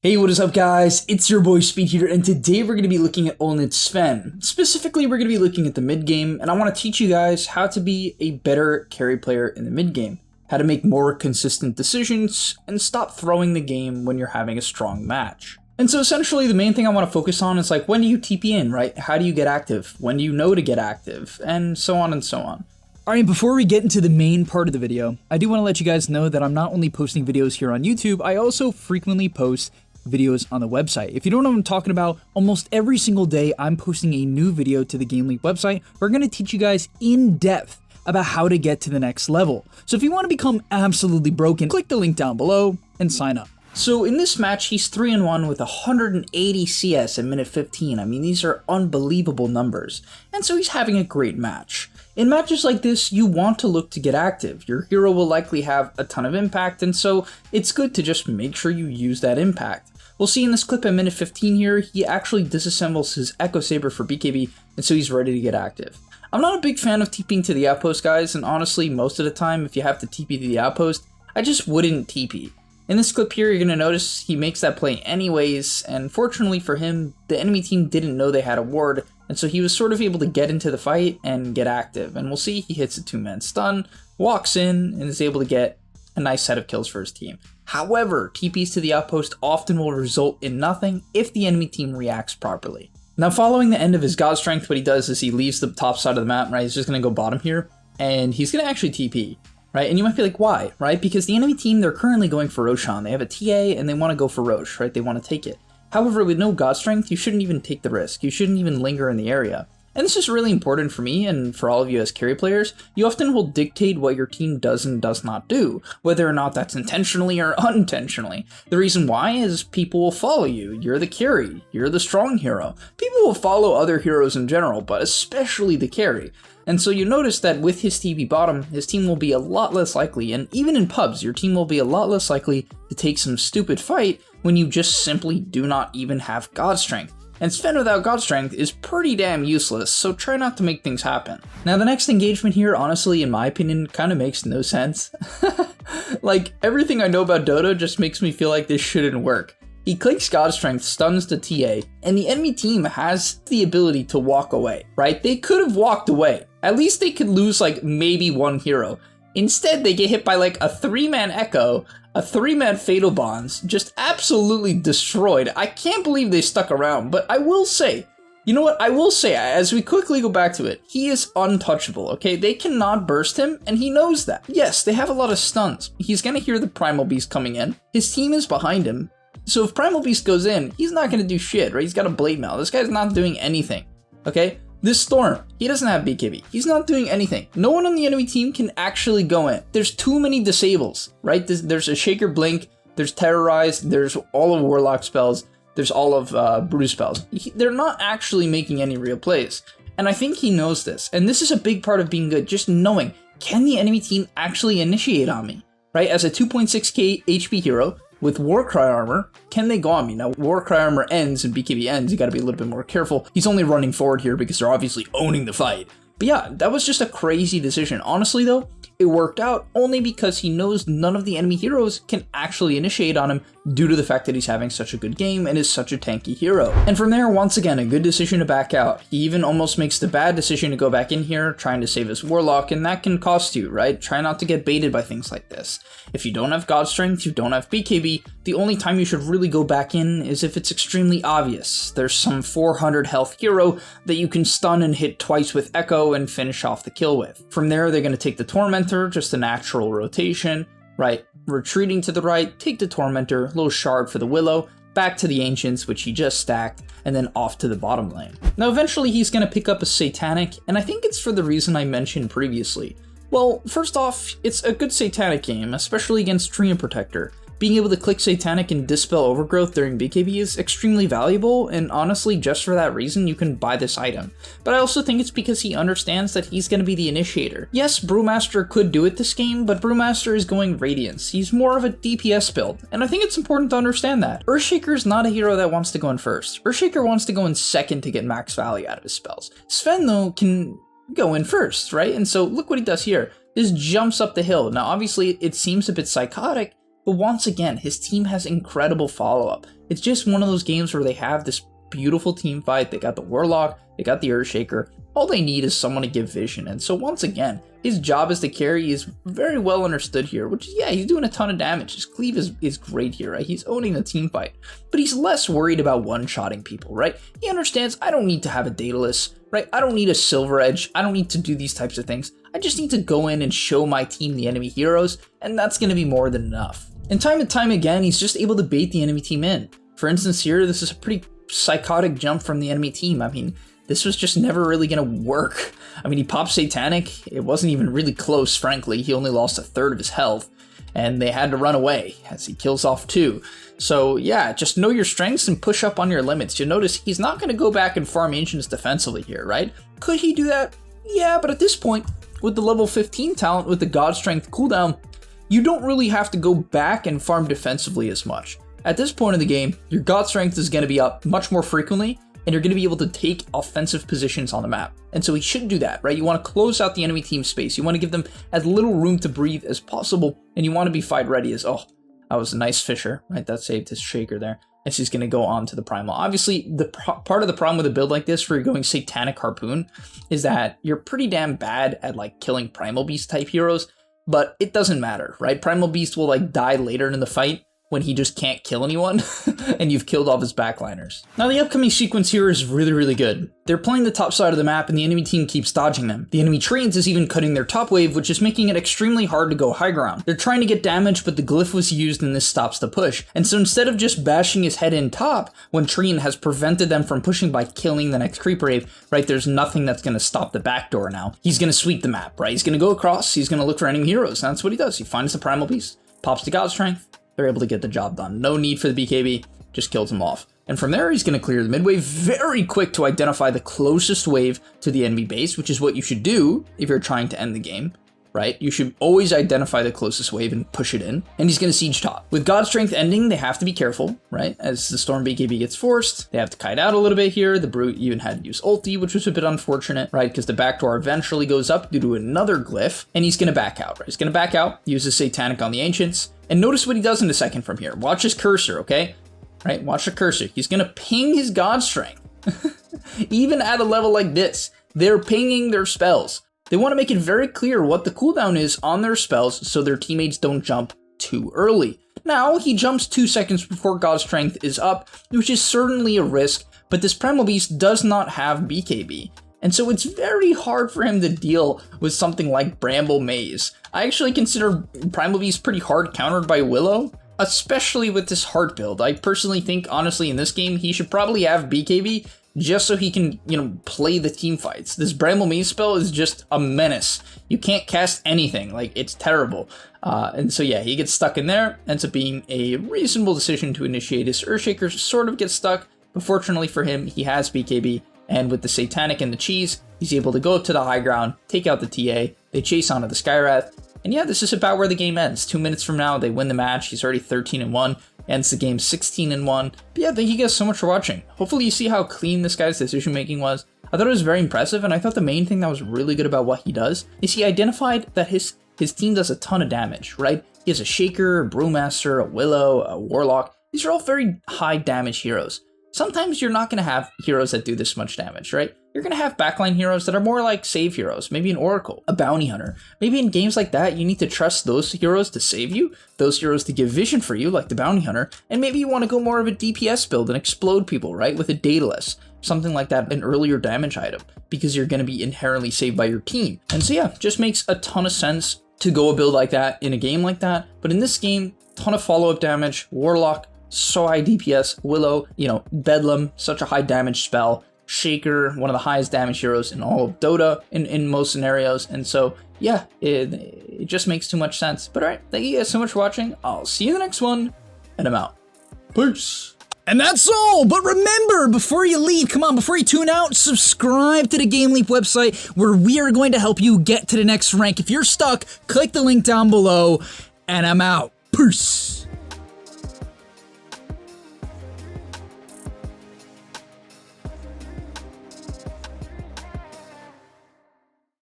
Hey, what is up guys? It's your boy Speed here, and today we're going to be looking at Olnit Sven. Specifically, we're going to be looking at the mid game, and I want to teach you guys how to be a better carry player in the mid game, how to make more consistent decisions, and stop throwing the game when you're having a strong match. And so essentially the main thing I want to focus on is like, when do you TP in, right? How do you get active? When do you know to get active? And so on and so on. Alright, before we get into the main part of the video, I do want to let you guys know that I'm not only posting videos here on YouTube, I also frequently post videos on the website. If you don't know what I'm talking about, almost every single day I'm posting a new video to the Game League website. We're going to teach you guys in depth about how to get to the next level. So if you want to become absolutely broken, click the link down below and sign up. So in this match, he's 3-1 with 180 CS at minute 15. I mean, these are unbelievable numbers. And so he's having a great match. In matches like this, you want to look to get active. Your hero will likely have a ton of impact, and so it's good to just make sure you use that impact. We'll see in this clip at minute 15 here, he actually disassembles his Echo Saber for BKB, and so he's ready to get active. I'm not a big fan of TPing to the outpost, guys, and honestly, most of the time, if you have to TP to the outpost, I just wouldn't TP. In this clip here, you're going to notice he makes that play anyways, and fortunately for him, the enemy team didn't know they had a ward, and so he was sort of able to get into the fight and get active. And we'll see he hits a 2-man stun, walks in, and is able to get a nice set of kills for his team. However, TPs to the outpost often will result in nothing if the enemy team reacts properly. Now, following the end of his God Strength, what he does is he leaves the top side of the map, right? He's just going to go bottom here, and he's going to actually TP. Right, and you might be like, why, right? Because the enemy team, they're currently going for Roshan. They have a TA, and they want to go for Rosh, right? They want to take it. However, with no God Strength, you shouldn't even take the risk. You shouldn't even linger in the area. And this is really important for me and for all of you as carry players. You often will dictate what your team does and does not do, whether or not that's intentionally or unintentionally. The reason why is people will follow you. You're the carry. You're the strong hero. People will follow other heroes in general, but especially the carry. And so you notice that with his TP bottom, his team will be a lot less likely, and even in pubs, your team will be a lot less likely to take some stupid fight when you just simply do not even have God Strength. And Sven without God Strength is pretty damn useless, so try not to make things happen. Now the next engagement here, honestly, in my opinion, kind of makes no sense. Like, everything I know about Dota just makes me feel like this shouldn't work. He clicks God Strength, stuns the TA, and the enemy team has the ability to walk away, right? They could have walked away. At least they could lose like maybe one hero. Instead, they get hit by like a 3-man Echo, a 3-man Fatal Bonds, just absolutely destroyed. I can't believe they stuck around, but I will say, you know what? I will say, as we quickly go back to it, he is untouchable, okay? They cannot burst him, and he knows that. Yes, they have a lot of stuns. He's gonna hear the Primal Beast coming in. His team is behind him. So if Primal Beast goes in, he's not gonna do shit, right? He's got a Blade Mail. This guy's not doing anything, okay? This Storm, he doesn't have BKB. He's not doing anything. No one on the enemy team can actually go in. There's too many disables, right? There's a Shaker Blink, there's Terrorize, there's all of Warlock spells, there's all of Brew spells. They're not actually making any real plays. And I think he knows this. And this is a big part of being good, just knowing, can the enemy team actually initiate on me, right? As a 2.6k HP hero, with Warcry armor, can they go on me? Now, Warcry armor ends and BKB ends, you gotta be a little bit more careful. He's only running forward here because they're obviously owning the fight. But yeah, that was just a crazy decision. Honestly though, it worked out only because he knows none of the enemy heroes can actually initiate on him due to the fact that he's having such a good game and is such a tanky hero. And from there, once again, a good decision to back out. He even almost makes the bad decision to go back in here, trying to save his Warlock, and that can cost you, right? Try not to get baited by things like this. If you don't have God Strength, you don't have BKB, the only time you should really go back in is if it's extremely obvious. There's some 400 health hero that you can stun and hit twice with Echo and finish off the kill with. From there, they're going to take the Tormentor, just a natural rotation, right? Retreating to the right, take the Tormentor, little shard for the Willow, back to the Ancients, which he just stacked, and then off to the bottom lane. Now eventually he's going to pick up a Satanic, and I think it's for the reason I mentioned previously. Well, first off, it's a good Satanic game, especially against Treant Protector. Being able to click Satanic and Dispel Overgrowth during BKB is extremely valuable, and honestly, just for that reason, you can buy this item. But I also think it's because he understands that he's going to be the initiator. Yes, Brewmaster could do it this game, but Brewmaster is going Radiance. He's more of a DPS build, and I think it's important to understand that. Earthshaker is not a hero that wants to go in first. Earthshaker wants to go in second to get max value out of his spells. Sven, though, can go in first, right? And so look what he does here. This jumps up the hill. Now, obviously, it seems a bit psychotic, but once again, his team has incredible follow-up. It's just one of those games where they have this beautiful team fight. They got the Warlock, they got the Earthshaker. All they need is someone to give vision. And so once again, his job as the carry is very well understood here, which is, yeah, he's doing a ton of damage. His cleave is great here, right? He's owning the team fight, but he's less worried about one-shotting people, right? He understands, I don't need to have a Daedalus, right? I don't need a Silver Edge. I don't need to do these types of things. I just need to go in and show my team the enemy heroes, and that's going to be more than enough. And time again, he's just able to bait the enemy team in. For instance here, this is a pretty psychotic jump from the enemy team. I mean, this was just never really going to work. I mean, he popped Satanic. It wasn't even really close, frankly. He only lost a third of his health, and they had to run away as he kills off 2. So yeah, just know your strengths and push up on your limits. You'll notice he's not going to go back and farm Ancients defensively here, right? Could he do that? Yeah, but at this point, with the level 15 talent with the God Strength cooldown, you don't really have to go back and farm defensively as much. At this point in the game, your God Strength is going to be up much more frequently, and you're going to be able to take offensive positions on the map. And so he should do that, right? You want to close out the enemy team's space. You want to give them as little room to breathe as possible, and you want to be fight ready as, oh, that was a nice Fisher, right? That saved his Shaker there. And she's going to go on to the Primal. Obviously, the part of the problem with a build like this where you're going Satanic Harpoon is that you're pretty damn bad at like killing Primal Beast type heroes, but it doesn't matter, right? Primal Beast will like die later in the fight when he just can't kill anyone and you've killed off his backliners. Now the upcoming sequence here is really good. They're playing the top side of the map and the enemy team keeps dodging them. The enemy trains is even cutting their top wave, which is making it extremely hard to go high ground. They're trying to get damage, but the glyph was used and this stops the push. And so instead of just bashing his head in top, when Trine has prevented them from pushing by killing the next creep wave, right, there's nothing that's going to stop the backdoor now. He's going to sweep the map, right? He's going to go across, he's going to look for enemy heroes. And that's what he does. He finds the Primal Beast, pops the God Strength, they're able to get the job done. No need for the BKB, just kills him off. And from there, he's going to clear the mid wave very quick to identify the closest wave to the enemy base, which is what you should do if you're trying to end the game, right? You should always identify the closest wave and push it in. And he's going to siege top. With God Strength ending, they have to be careful, right? As the Storm BKB gets forced, they have to kite out a little bit here. The Brute even had to use ulti, which was a bit unfortunate, right? Because the backdoor eventually goes up due to another glyph, and he's going to back out, right? He's going to back out, uses Satanic on the Ancients, and notice what he does in a second from here. Watch his cursor, okay? Right, watch the cursor. He's going to ping his God Strength. Even at a level like this, they're pinging their spells. They want to make it very clear what the cooldown is on their spells so their teammates don't jump too early. Now, he jumps 2 seconds before God Strength is up, which is certainly a risk, but this Primal Beast does not have BKB. And so it's very hard for him to deal with something like Bramble Maze. I actually consider Primal Beast pretty hard countered by Willow, especially with this Heart build. I personally think, honestly, in this game, he should probably have BKB just so he can, play the team fights. This Bramble Maze spell is just a menace. You can't cast anything, like, it's terrible. And so yeah, he gets stuck in there, ends up being a reasonable decision to initiate. His Earthshaker sort of gets stuck, but fortunately for him, he has BKB. And with the Satanic and the Cheese, he's able to go up to the high ground, take out the TA, they chase onto the Skywrath, and yeah, this is about where the game ends. 2 minutes from now, they win the match. He's already 13-1, ends the game 16-1. But yeah, thank you guys so much for watching. Hopefully you see how clean this guy's decision making was. I thought it was very impressive, and I thought the main thing that was really good about what he does is he identified that his team does a ton of damage, right? He has a Shaker, a Brewmaster, a Willow, a Warlock. These are all very high damage heroes. Sometimes you're not going to have heroes that do this much damage, right? You're going to have backline heroes that are more like save heroes, maybe an Oracle, a Bounty Hunter. Maybe in games like that, you need to trust those heroes to save you, those heroes to give vision for you, like the Bounty Hunter, and maybe you want to go more of a DPS build and explode people, right? With a Daedalus, something like that, an earlier damage item, because you're going to be inherently saved by your team. And so yeah, just makes a ton of sense to go a build like that in a game like that. But in this game, ton of follow-up damage, Warlock, so high DPS, Willow, Bedlam, such a high damage spell, Shaker, one of the highest damage heroes in all of Dota in most scenarios, and so yeah, it just makes too much sense. But alright, thank you guys so much for watching, I'll see you in the next one, and I'm out. Peace! And that's all, but remember, before you leave, before you tune out, subscribe to the Game Leap website, where we are going to help you get to the next rank. If you're stuck, click the link down below, and I'm out. Peace!